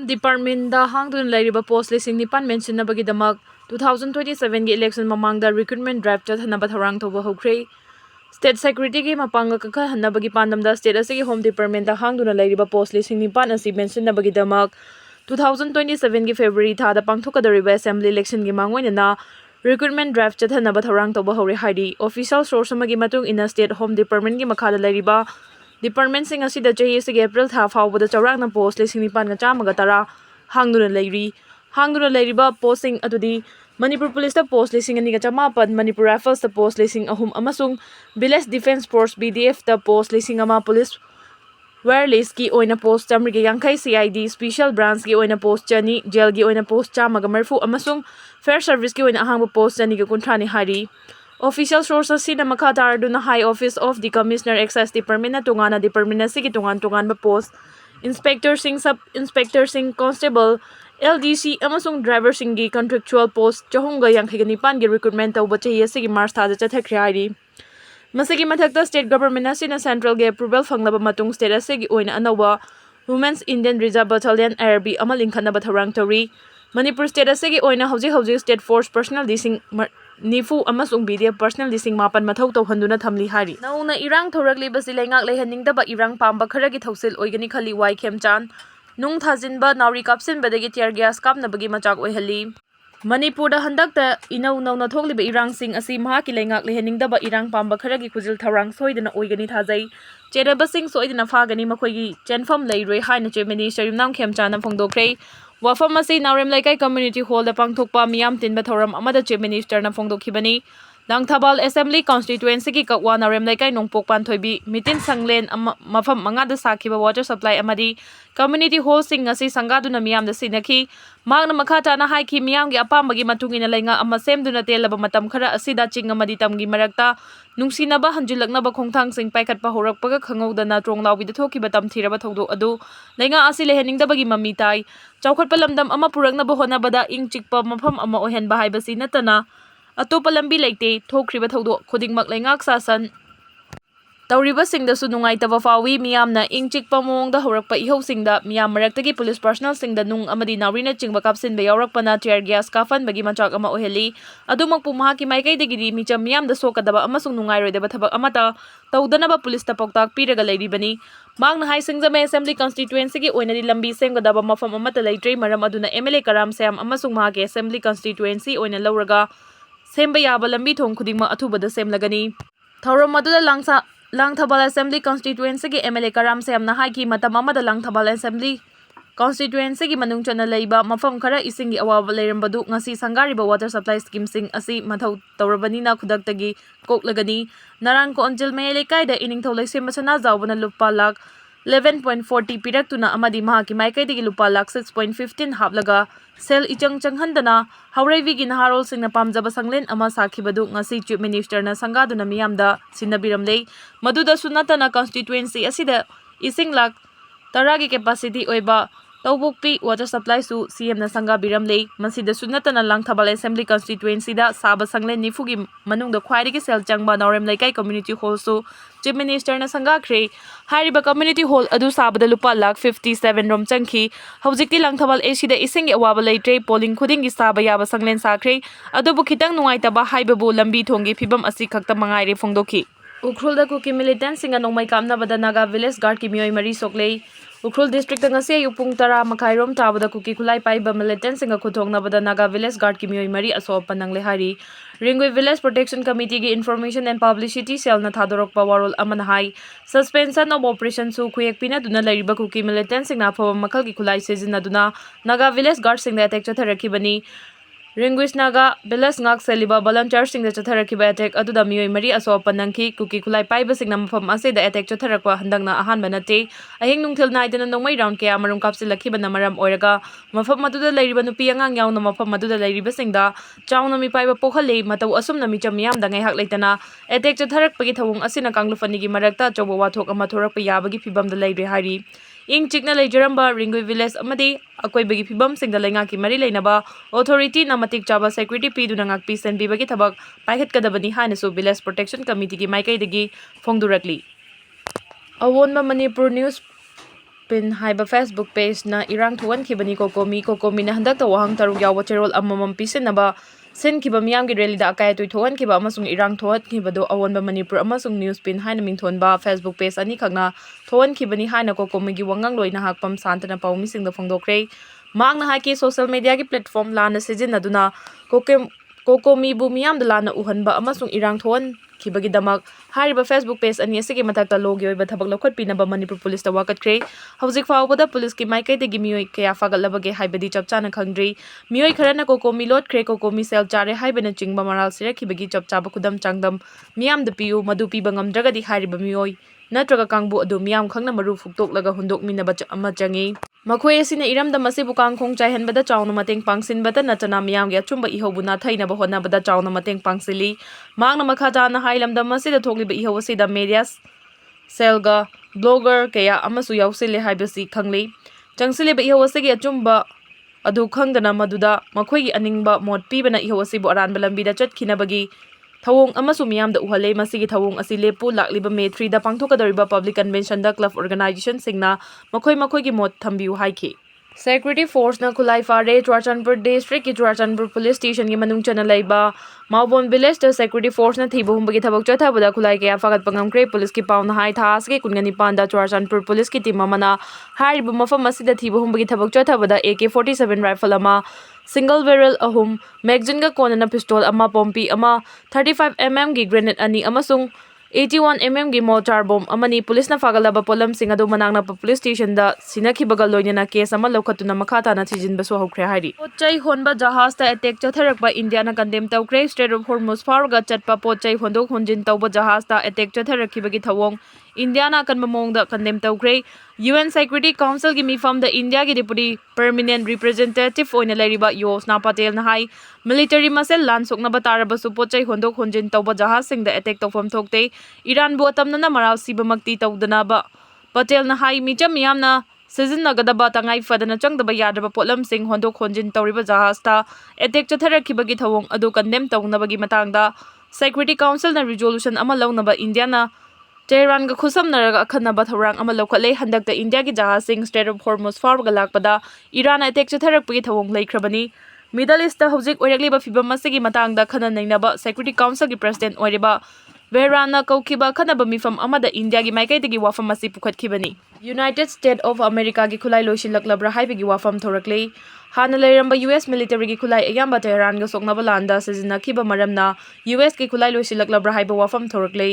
Department da hangdun lairiba post listing nipan mention nabagi damak 2027 gi election mamangda recruitment drive chathanaba tharang thoba hokre. State Secretary gi mapanga kakha hanabagi pandamda state asigi home department da hangduna lairiba post listing nipan asi mention nabagi damak 2027 gi February thada pangthokadariba assembly election gi mangoina na recruitment drive chathanaba tharang thoba hore haidi official source amagi matung ina state home department gi makhada lairiba Department sing asida chahi asigi April tha fawbada chawrangna post listing nipan ga chamaga tara hangduna lairiba posting adudi Manipur Police da post listing ani ga chamapan Manipur Rifles da post listing ahum amasung Village Defense Force BDF da post listing ama police wireless ki oina post chamri ga yangkai CID special branch ki oina post chani jail ki oina post chamaga marfu amasung fair service ki oina ahangba post chani ga kunthani hari Official sources sina makhatar duna High Office of the Commissioner Excise Department na tungana department na sige tungan ba post Inspector Singh Sub Inspector Singh Constable LDC amasung driver singgi contractual post chahunga yang khigani gi recruitment tawba chahi asigi March thada chathakre hari masigi mathakta state government na sina central ge approval fanglaba matung state asigi oina anawa Women's Indian Reserve Battalion IRB amal inkhana tharang tori Manipur state asigi oina hauji state force personal dising Nifu amasung BDF personal dising mapan mathau tawhanduna thamli hari nauna irang thorakli basi lengak lehaningdaba irang pamba kharagi thausil oigani khali wai khemchan nung thajinba nauri kapsin badagi tear gas kapnabagi machak oihali Manipur da handakta inau nauna thokliba irang sing asi mahaki lengak lehaningdaba irang pamba kharagi khujil tharang soidana oigani thajai cheraba sing soidana phagani makhoigi chenfam leiroi haina che minister yumnam khemchana phongdokre Wafam asi Naurem Laikai Community Hall da pangthokpa miyam tinba thoram amada chief minister na phongdokhibani Langthabal Assembly Constituency ki Kakwa Naurem Laikai Nongpok Panthoibi Mitin Sanglen mafam manga da sakhiba water supply amadi community hall sing asi sangaduna miyam da sinakhi magna makhata na haiki miyam gi apambagi matungina lainga ama semduna telaba matam khara asida ching amadi tamgi marakta nungsinaba hanjulaknaba khongthang sing paikhat pa horakpaga khangowdana tronglawbi da thokiba tamthiraba thogdo adu lainga asi leheningdabagi mami tai chawkhatpa lamdam ama puraknaba honabada ingchikpa mafam ama ohenba haibasi natana atopa lambi leite thokriba thogdo khodingmak laingak sasan Tauriba singda su nungaitaba fawi miyamna ingchikpa mongda horakpa ihau singda miyam maraktagi police personnel singda nung amadi nawrina chingba kapsinba yaurakpana tear gas kafan bagi machak ama oheli adumakpu mahaki maikaidagidi micham miyamda sokadaba amasung nungairoidaba thabak amata tawdanaba police ta poktak piraga leiribani magna hai singjame assembly constituency gi oinadi lambi semgadaba mafam amata leitre maram aduna MLA Karam Sam amasung mahaki assembly constituency oina lauraga semba yaba lambi thong khudingma athubada semlagani thauram madula Langthabal Assembly Constituency ki MLA Karam Samna haiki matam amada Langthabal Assembly Constituency ki manung chana leiba mafam khara ising gi awaba leirambadu ngasi sangariba water supply scheme sing asi mathau tawrabani na khudaktagi koklagani narang ko anjil me lekai da ining tholai semasana zawbana lupa lakh 11.40 piraktuna amadi mahaki maikaidagi lupa lakh 6.15 haplaga sel ichang changhandana Hauraivi gi naharol singna pamjaba sanglen ama sakhibadu ngasi chief minister na sangaduna miyamda sinabiramle maduda sunatana constituency asida ising lakh 10 gi capacity oiba Tawbukpi water supply su CM na sanga biramle masida sunatana Langthabal Assembly Constituency da saba sanglen nifugi manungda khwairigi sel changba Naurem Laikai Community Hall su chief minister na sanga khre hariba community hall adu sabada lupa lakh 57 rom changki hojikti Langthabal AC da ising awaba leitre polling khudingi saba yaba sanglen sakre adubu khitang nungaitaba haibabu lambi thongi phibam asi khakta mangaire phongdoki Ukhrul da Kuki militant singa nongmai kamna bada Naga village guard ki mioi mari soklei Ukhrul district ngasi ayupung tara makhairom tabada Kuki khulai paiba militant singa khuthongna bada Naga village guard ki mioi mari aso panangle hari Ringwe village protection committee ki information and publicity cell na thadorokpa warol amana hai suspension of operation su khuyek pina duna lairiba Kuki militant singa phawa makhal ki khulai sejina duna Naga village guard singa attack chatharaki bani Ringwis Naga Bilas ngak seliba volunteer sing da chatharakhiba attack aduda mioi mari aso panangki Kuki khulai paiba singna mafam ase da attack chatharakwa handangna ahan banate ahing nungthil naidana nongmai round kaya marum kapsilakhiba na maram oiraga mafam maduda leiriba nupi angang yauna mafam maduda leiriba singda chauna mi paiba pokhale matau asumna mi chamyam da ngai hak leitana attack chatharakpagi thawung asina kanglufani gi marakta chobo wathok ama thorakpa yabagi phibam da leire hari ing chikna leijaramba Ringwe village amadi akoibagi phibam singda lenga ki mari leinaba authority na matik chaba security piduna ngakpi senbibagi thabak paikhat kadabani hainasu village protection committee ki maikai dagi phongdurakli awonma Manipur news Newspin haiba Facebook page na irang thuan khibani kokomi na handak ta wahang taruk yawa cherol amamam pisinaba sin khiba miyam gi rally da akai tu thuan khiba amasung irang thoat khibado awonba Manipur amasung Newspin haina mingthonba Facebook page ani khakna thuan khibani haina kokomi gi wangang loina hakpam santana paumi singda phongdokre mang na haki social media gi platform lana sijin aduna kokomi bu miyam da lana uhanba amasung irang thuan khibagi damak hariba Facebook page ani asigi matakta logi oiba thabak lokhot pinaba Manipur police ta wakatkre hauzik fawbada police ki maikai de gi mioi kaya fagalabage haibadi chapchana khangdri mioi kharana kokomi lot khre kokomi sel chare haibana chingba maral sire khibagi chapchaba khudam changdam miyam da piu madu piba ngamdragadi hariba mioi natraga kangbu adu miyam khangna maru fuktok laga hundok minaba ama changi makhoi asina iramda masibu kangkhong chaihanbada chawna mateng pangsinbada natana miyam gi achumba ihobuna thainaba honabada chawna mateng pangsili mangna makhajana hailamda masida thokliba ihowasida media selga blogger kaya amasu yausile haibasi khangli changsiliba ihowasigi achumba adu khangdana maduda makhoi gi aningba mot pibana ihowasibu aranba lambida chatkinabagi thawong amasu miyamda uhale masigi thawong asi lepu lakliba May 3 da pangthokadariba public convention da club organization singna makhoi gi mot thambiu haiki security force na khulai fare Churachandpur district ki Churachandpur police station gi manung chana laiba Maubon village da security force na thibu humbagi thabak chathabada khulai kaya fagat pangamkre police ki pauna hai thas ki kungani panda Churachandpur police ki team amana haribu mafam asida thibu humbagi thabak chathabada AK-47 rifle ama single barrel ahum magazine ga konana pistol ama pompi ama 35mm gi grenade ani amasung 81mm gi mortar bomb amani police na fagalaba polam singado manangna police station da sinakhibaga loinana case ama lokhatuna makhata na thijin baso hokre hairi pochai honba jahaz ta attack chatharakba India na condemn tawkre Strait of Hormuz farga chatpa pochai hondok honjin tawba jahaz ta attack chatharakhibagi thawong India na kanba mong da condemn tawkre UN Security Council gi mifam da India gi deputy permanent representative oina lariba Yosna Patel na hai military masel lan sokna batara basu pochai hondok honjin tawba jahaz sing da attack tawfam thokte Iran bu atamna na maral sibamakti tawdana ba Patel na hai micha miyamna Sire Naga ba tangai fadana changdaba yadaba potlam sing hondok honjin tawriba jahaz ta attack chatharakhibagi thawong adu condemn tawnabagi matangda Security Council na resolution ama lawnaba India na Tehran ga khusam naraga akhanaba thorang ama lokhale handakta India gi jahaz sing Strait of Hormuz farga lakpada Iran attack chatharakpagi thawong laikhrabani Middle East ta hojik oirakliba fibam asigi matangda khana nainaba Security Council gi president oiriba Verana kaukiba khanaba mifam amada India gi maikai tegi wafam asi pukhatkibani United States of America gi khulai loisinlaklabra haibigi wafam thoraklei hana leiramba US military gi khulai ayamba Tehran ga soknaba landa sizinakhiba maramna US gi khulai loisinlaklabra haiba wafam thoraklei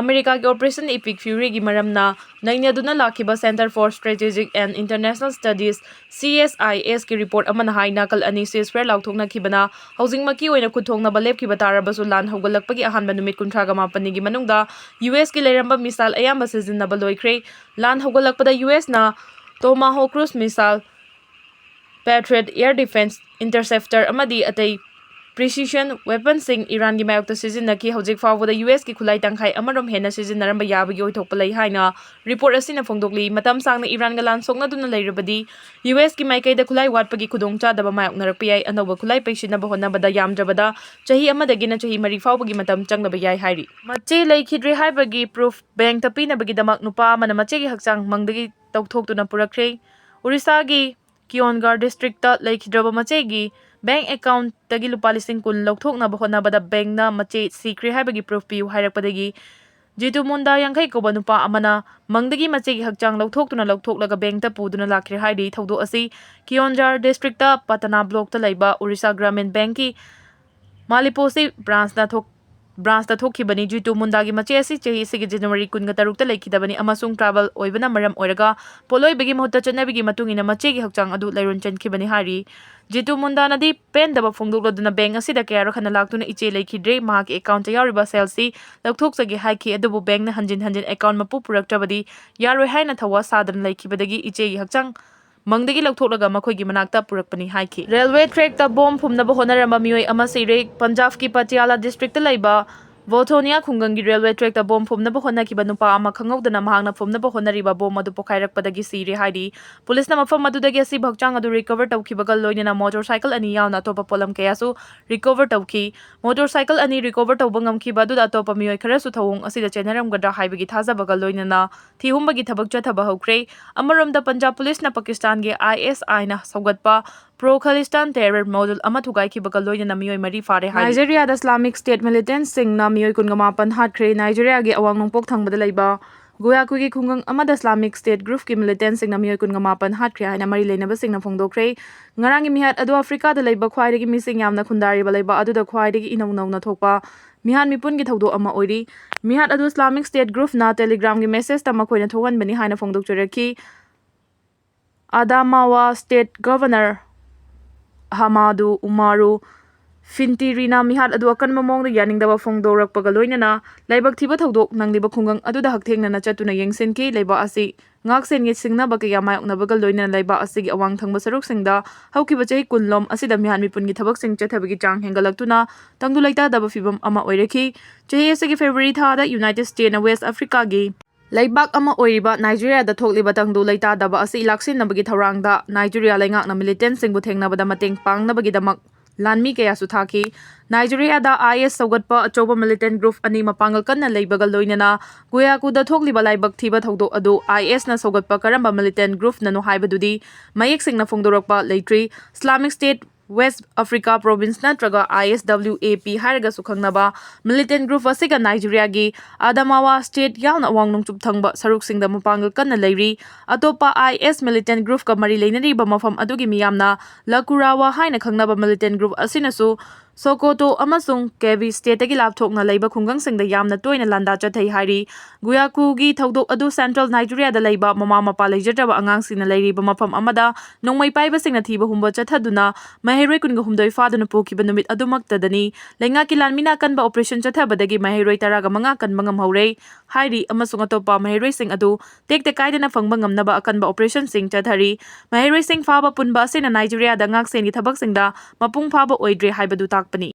America gi Operation Epic Fury gi maramna nainaduna lakhiba Center for Strategic and International Studies CSIS gi report amana hai nakal ani ceasefire lauthokna khibana housingmaki oina khuthongnaba lepkhiba tarabasu lan hogalakpagi ahanba numit 38 gi manungda US gi leiramba missile ayamba sizinaba loikre lan hogalakpada US na Tomahawk cruise missile Patriot Air Defense Interceptor amadi atai precision weapons sing Iran gi mayokta sizinaki hojik fawda US ki khulai tangkhai amarom hena sizinaramba yabagi oithokpa lai haina report asina phongdokli matam sangna Iran ga lan sokna duna leirabadi US ki maikai da khulai watpagi khudongcha daba mayoknarakpa yai anoba khulai paisina bahonabada yamjabada chahi amadagi na chahi mari fawbagi matam changlaba yai hairi mache laikhidre haibagi proof bank tapina bagi damak nupa mana mache gi hakchang mangdagi tawthoktuna purakre Orissa gi Kiongar district ta laikhidraba mache gi bank account tagi lupa lising kun lokthokna bahonabada bank na mache secret haibagi proof piu hairakpadagi jitu munda yangkai ko banupa amana mangdagi mache gi hakchang lokthoklaga bank ta puduna lakhre haidi thawdo asi Kionjar district ta Patana block ta laiba Orissa Gramin Bank ki Maliposi branch ta thokhibani jitu munda gi mache asi chehi sigi January 13 ta laikhidabani amasung travel oibana maram oiraga poloi begi mohta chanabigi matungina mache gi hakchang adu lairon chankhibani hari jitu munda nadi pen daba phongdokladuna bank asida kayaro khana laktuna iche laikhidre mahaki account yariba selsi lokthokchagi haiki adubu bank na hanjin account mapu puraktabadi yaroi haina thawa sadan laikhibadagi iche gi hakchang mangdagi lokthoklaga makhoigi manakta purakpani haiki railway track ta bomb phumnaba honaramba mioi ama sire Punjab ki Patiala district ta laiba Voltonia khungangi railway track ta bom phumnaba honnakiba nupa ama khangawdana mahakna phumnaba honnariba bom adu pokhairakpadagi sire haidi police na mafam adudagi asi bhakchang adu recover tawkhibaga loinana motorcycle ani yauna topa polam kayasu recover tawki motorcycle ani recover tawba ngamkhiba adu atopa miyoi kharasu thawong asida chenaramgadra haibagi thajabaga loinana thihumbagi thabak chathaba hokre amaromda Punjab police na Pakistan ge ISI na saugatpa Pro Khalistan terror model ama thugai ki bagal loina miyoi mari fare hai Nigeria da Islamic State militant sing na miyoi kungamapan hatkre Nigeria ge awang nongpok thangbada leiba Goyaku gi khungang ama da Islamic State group ki militant sing na miyoi kungamapan hatkre haina mari leinaba sing na phongdokre ngarang gi mihat adu Africa da leiba khwaide gi mising yamna khundari ba leiba adu da khwaide gi inau nau na thokpa mihan mipun gi thawdo ama oiri mihat adu Islamic State group na Telegram gi message ta makoina thogan bani haina phongdok choraki Adamawa State Governor Hamadu Umaru Fintirina mihat adu akanba mongda yaningdaba phongdorakpaga loinana laibak thiba thodok nangliba khungang aduda hakthengna chatuna yengsenki leiba asi ngaksen nge singnaba kaya mayoknabaga loinana leiba asi gi awang thangba saruk singda haukiba chei kunlom asida mihan mipun gi thabak sing chathabagi chang hengalaktuna tangdu laita daba fibam ama oiraki chei asigi February tha da United States na West Africa gi Laibak ama oiriba Nigeria da thokliba tangdu laita daba asi ilaksin nabagi tharangda Nigeria laingak na militant singbu thengnabada mateng pangnabagi damak lanmi kaya su thaki Nigeria da IS saugatpa achoba militant group ani mapangal kanna leibaga loinana Goyaku da thokliba laibak thiba thodok adu IS na saugatpa karamba militant group nanu haibadudi mayek singna phongdorakpa leitri Islamic State West Africa Province natraga ISWAP hairaga sukhangnaba militant group asiga Nigeria gi Adamawa State yauna wangnong chup thangba saruk singda mapangal kanna leiri atopa IS militant group ka mari leinari ba mafam adugi miyamna Lakurawa haina khangnaba militant group asinasu Sokoto amasung Kebbi State tagi lapthokna leiba khungang singda yamna toina landa chathai hairi Goyaku gi thodok adu Central Nigeria da leiba mama mapa leijadraba angang singna leiri ba mafam amada nongmai paiba singna thiba humba chathaduna Maheroi kunga humdoi faduna pokiba numit adumaktadani lenga ki lanmina kanba operation chathabadagi Maheroi taraga manga kanba ngamhaure hairi amasung atopa Maheroi sing adu tekte kaidana phangba ngamnaba akanba operation sing chathari Maheroi sing faba punba asina Nigeria da ngak sen gi thabak singda mapung faba oidre haibadu takpani